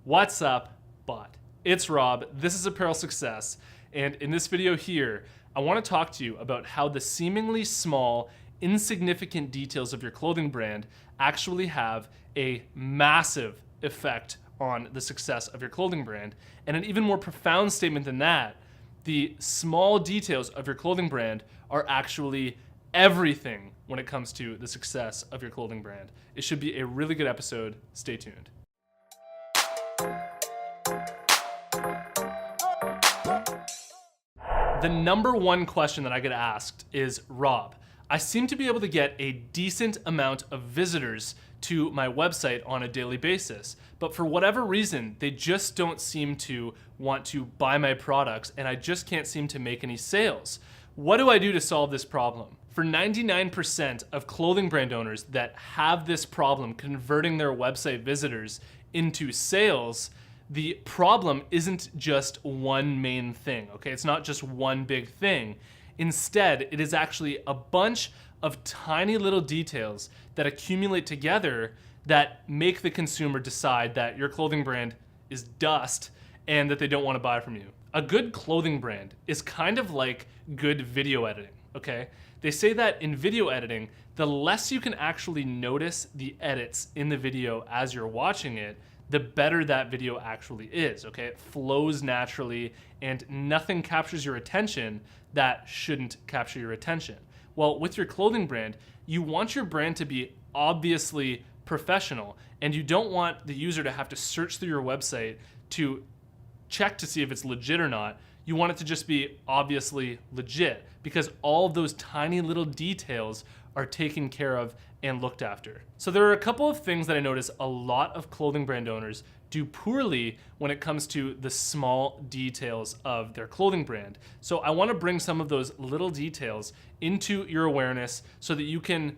What's up, bot? It's Rob, this is Apparel Success, and in this video here, I want to talk to you about how the seemingly small, insignificant details of your clothing brand actually have a massive effect on the success of your clothing brand. And an even more profound statement than that, the small details of your clothing brand are actually everything when it comes to the success of your clothing brand. It should be a really good episode. Stay tuned. The number one question that I get asked is, Rob, I seem to be able to get a decent amount of visitors to my website on a daily basis, but for whatever reason, they just don't seem to want to buy my products and I just can't seem to make any sales. What do I do to solve this problem? For 99% of clothing brand owners that have this problem converting their website visitors into sales, the problem isn't just one main thing, okay? It's not just one big thing. Instead, it is actually a bunch of tiny little details that accumulate together that make the consumer decide that your clothing brand is dust and that they don't want to buy from you. A good clothing brand is kind of like good video editing, okay? They say that in video editing, the less you can actually notice the edits in the video as you're watching it, the better that video actually is, okay? It flows naturally and nothing captures your attention that shouldn't capture your attention. Well, with your clothing brand, you want your brand to be obviously professional and you don't want the user to have to search through your website to check to see if it's legit or not. You want it to just be obviously legit because all of those tiny little details are taken care of and looked after. So there are a couple of things that I notice a lot of clothing brand owners do poorly when it comes to the small details of their clothing brand. So I want to bring some of those little details into your awareness so that you can,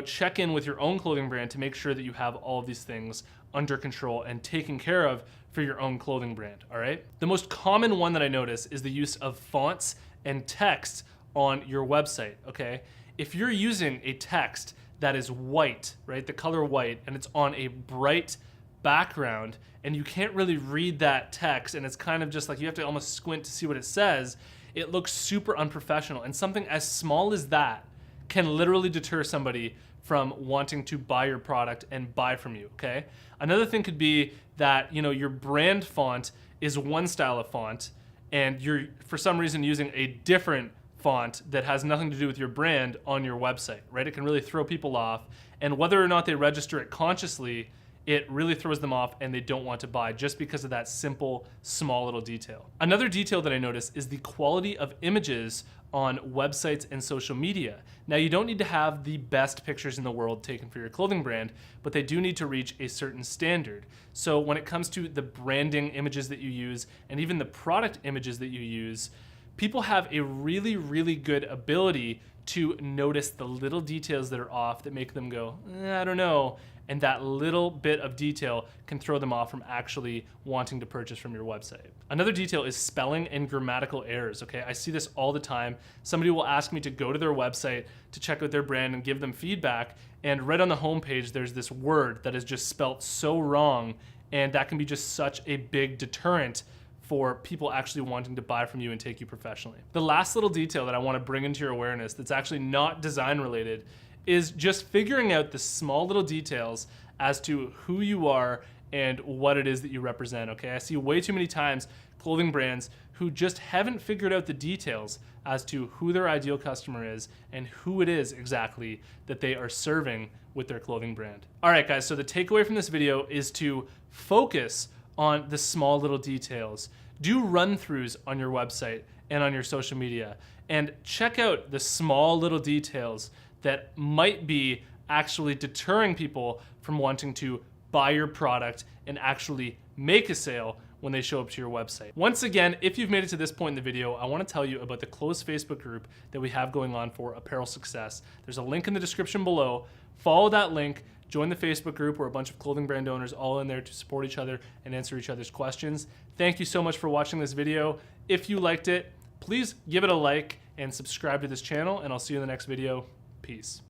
check in with your own clothing brand to make sure that you have all of these things under control and taken care of for your own clothing brand, all right? The most common one that I notice is the use of fonts and text on your website, okay? If you're using a text that is white, right, the color white, and it's on a bright background, and you can't really read that text, and it's kind of just like you have to almost squint to see what it says, it looks super unprofessional. And something as small as that can literally deter somebody from wanting to buy your product and buy from you, okay? Another thing could be that, your brand font is one style of font, and you're, for some reason, using a different font that has nothing to do with your brand on your website, right? It can really throw people off, and whether or not they register it consciously, it really throws them off and they don't want to buy just because of that simple, small little detail. Another detail that I notice is the quality of images on websites and social media. Now, you don't need to have the best pictures in the world taken for your clothing brand, but they do need to reach a certain standard. So when it comes to the branding images that you use and even the product images that you use, people have a really, really good ability to notice the little details that are off that make them go, I don't know. And that little bit of detail can throw them off from actually wanting to purchase from your website. Another detail is spelling and grammatical errors, okay? I see this all the time. Somebody will ask me to go to their website to check out their brand and give them feedback, and right on the homepage, there's this word that is just spelt so wrong, and that can be just such a big deterrent for people actually wanting to buy from you and take you professionally. The last little detail that I want to bring into your awareness that's actually not design related is just figuring out the small little details as to who you are and what it is that you represent, okay? I see way too many times clothing brands who just haven't figured out the details as to who their ideal customer is and who it is exactly that they are serving with their clothing brand. All right, guys, so the takeaway from this video is to focus on the small little details. Do run-throughs on your website and on your social media and check out the small little details that might be actually deterring people from wanting to buy your product and actually make a sale when they show up to your website. Once again, if you've made it to this point in the video, I want to tell you about the closed Facebook group that we have going on for Apparel Success. There's a link in the description below. Follow that link, join the Facebook group. We're a bunch of clothing brand owners all in there to support each other and answer each other's questions. Thank you so much for watching this video. If you liked it, please give it a like and subscribe to this channel, and I'll see you in the next video. Peace.